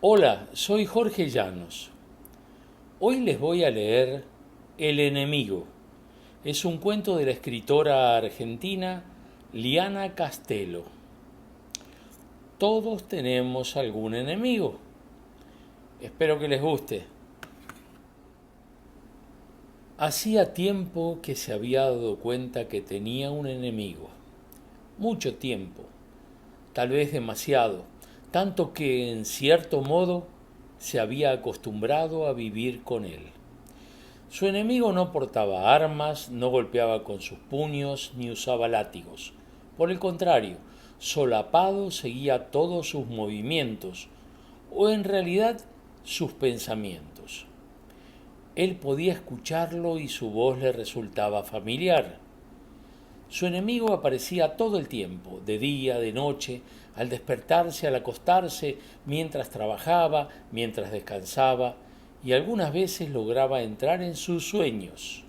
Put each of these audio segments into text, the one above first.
Hola, soy Jorge Llanos. Hoy les voy a leer El enemigo. Es un cuento de la escritora argentina Liana Castelo. Todos tenemos algún enemigo. Espero que les guste. Hacía tiempo que se había dado cuenta que tenía un enemigo. Mucho tiempo. Tal vez demasiado. Tanto que, en cierto modo, se había acostumbrado a vivir con él. Su enemigo no portaba armas, no golpeaba con sus puños, ni usaba látigos. Por el contrario, solapado seguía todos sus movimientos, o en realidad sus pensamientos. Él podía escucharlo y su voz le resultaba familiar. Su enemigo aparecía todo el tiempo, de día, de noche, al despertarse, al acostarse, mientras trabajaba, mientras descansaba, y algunas veces lograba entrar en sus sueños.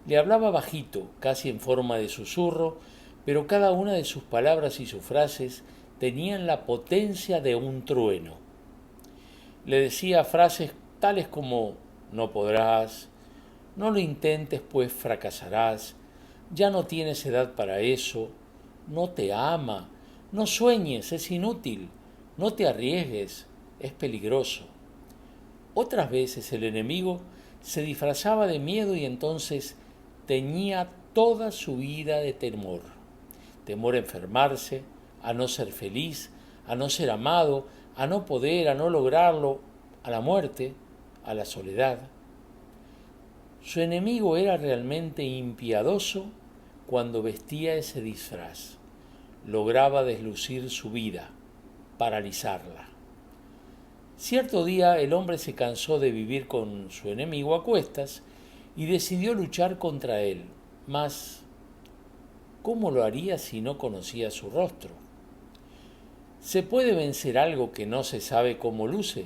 Le hablaba bajito, casi en forma de susurro, pero cada una de sus palabras y sus frases tenían la potencia de un trueno. Le decía frases tales como no podrás, no lo intentes pues fracasarás, ya no tienes edad para eso, no te ama, no sueñes, es inútil, no te arriesgues, es peligroso. Otras veces el enemigo se disfrazaba de miedo y entonces teñía toda su vida de temor. Temor a enfermarse, a no ser feliz, a no ser amado, a no poder, a no lograrlo, a la muerte, a la soledad. Su enemigo era realmente impiadoso cuando vestía ese disfraz. Lograba deslucir su vida, paralizarla. Cierto día el hombre se cansó de vivir con su enemigo a cuestas y decidió luchar contra él. Mas, ¿cómo lo haría si no conocía su rostro? ¿Se puede vencer algo que no se sabe cómo luce?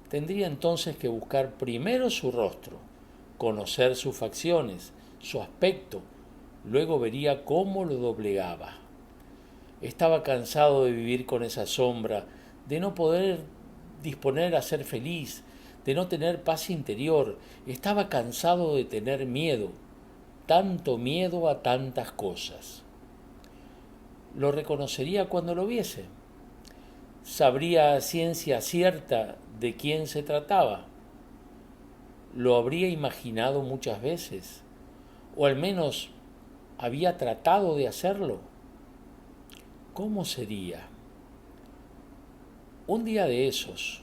Tendría entonces que buscar primero su rostro, conocer sus facciones, su aspecto, luego vería cómo lo doblegaba. Estaba cansado de vivir con esa sombra, de no poder disponer a ser feliz, de no tener paz interior. Estaba cansado de tener miedo, tanto miedo a tantas cosas. Lo reconocería cuando lo viese. Sabría a ciencia cierta de quién se trataba. Lo habría imaginado muchas veces, o al menos había tratado de hacerlo. ¿Cómo sería? Un día de esos,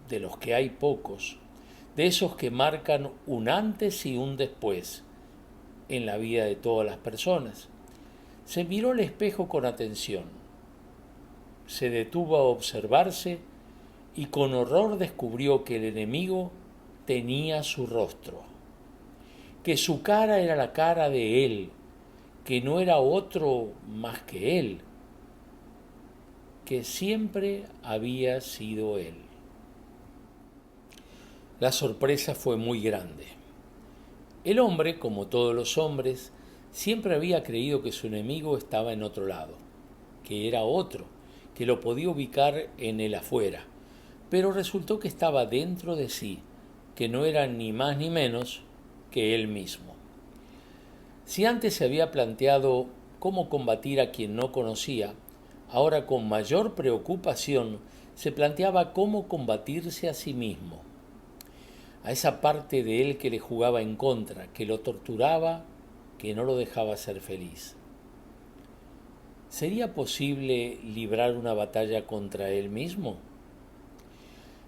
de los que hay pocos, de esos que marcan un antes y un después en la vida de todas las personas, se miró al espejo con atención, se detuvo a observarse y con horror descubrió que el enemigo tenía su rostro, que su cara era la cara de él, que no era otro más que él, que siempre había sido él. La sorpresa fue muy grande. El hombre, como todos los hombres, siempre había creído que su enemigo estaba en otro lado, que era otro, que lo podía ubicar en el afuera, pero resultó que estaba dentro de sí, que no era ni más ni menos que él mismo. Si antes se había planteado cómo combatir a quien no conocía, ahora con mayor preocupación se planteaba cómo combatirse a sí mismo, a esa parte de él que le jugaba en contra, que lo torturaba, que no lo dejaba ser feliz. ¿Sería posible librar una batalla contra él mismo?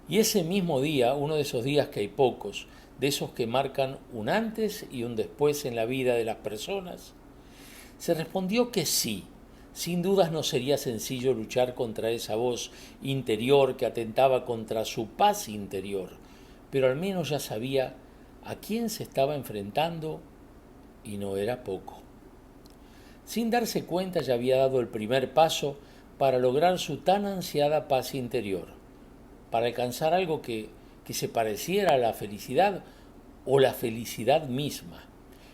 Y ese mismo día, uno de esos días que hay pocos, de esos que marcan un antes y un después en la vida de las personas, se respondió que sí. Sin dudas no sería sencillo luchar contra esa voz interior que atentaba contra su paz interior, pero al menos ya sabía a quién se estaba enfrentando y no era poco. Sin darse cuenta ya había dado el primer paso para lograr su tan ansiada paz interior, para alcanzar algo que se pareciera a la felicidad o la felicidad misma,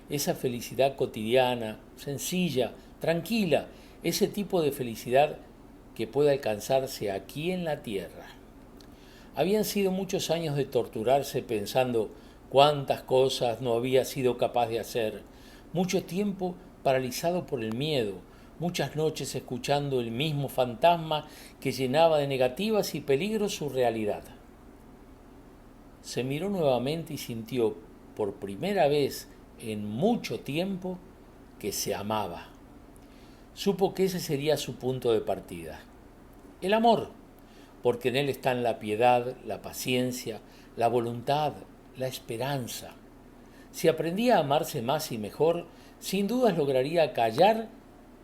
esa felicidad cotidiana, sencilla, tranquila, ese tipo de felicidad que puede alcanzarse aquí en la tierra. Habían sido muchos años de torturarse pensando cuántas cosas no había sido capaz de hacer, mucho tiempo paralizado por el miedo, muchas noches escuchando el mismo fantasma que llenaba de negativas y peligros su realidad. Se miró nuevamente y sintió por primera vez en mucho tiempo que se amaba. Supo que ese sería su punto de partida. El amor, porque en él están la piedad, la paciencia, la voluntad, la esperanza. Si aprendía a amarse más y mejor, sin dudas lograría callar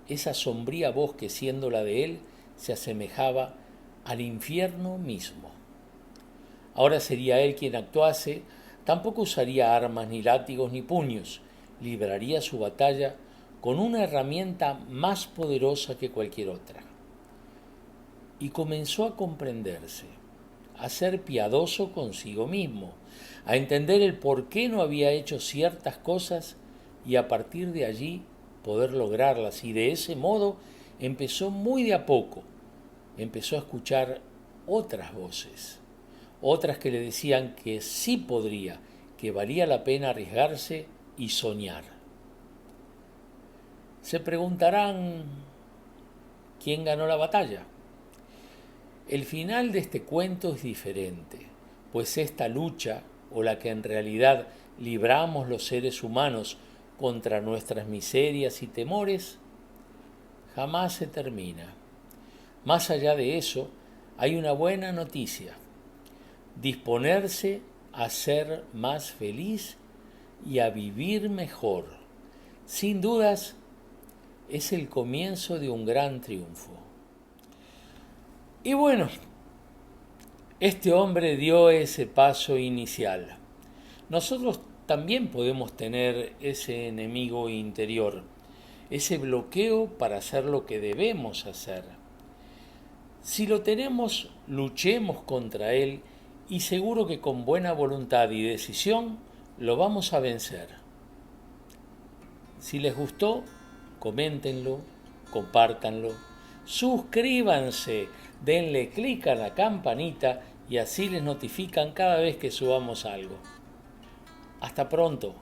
esa sombría voz que, siendo la de él, se asemejaba al infierno mismo. Ahora sería él quien actuase, tampoco usaría armas, ni látigos, ni puños, libraría su batalla con una herramienta más poderosa que cualquier otra. Y comenzó a comprenderse, a ser piadoso consigo mismo, a entender el por qué no había hecho ciertas cosas y a partir de allí poder lograrlas. Y de ese modo empezó muy de a poco, empezó a escuchar otras voces, otras que le decían que sí podría, que valía la pena arriesgarse y soñar. Se preguntarán quién ganó la batalla. El final de este cuento es diferente, pues esta lucha, o la que en realidad libramos los seres humanos contra nuestras miserias y temores, jamás se termina. Más allá de eso, hay una buena noticia: disponerse a ser más feliz y a vivir mejor. Sin dudas, es el comienzo de un gran triunfo. Y bueno, este hombre dio ese paso inicial. Nosotros también podemos tener ese enemigo interior, ese bloqueo para hacer lo que debemos hacer. Si lo tenemos, luchemos contra él y seguro que con buena voluntad y decisión lo vamos a vencer. Si les gustó, coméntenlo, compártanlo, suscríbanse, denle clic a la campanita y así les notifican cada vez que subamos algo. Hasta pronto.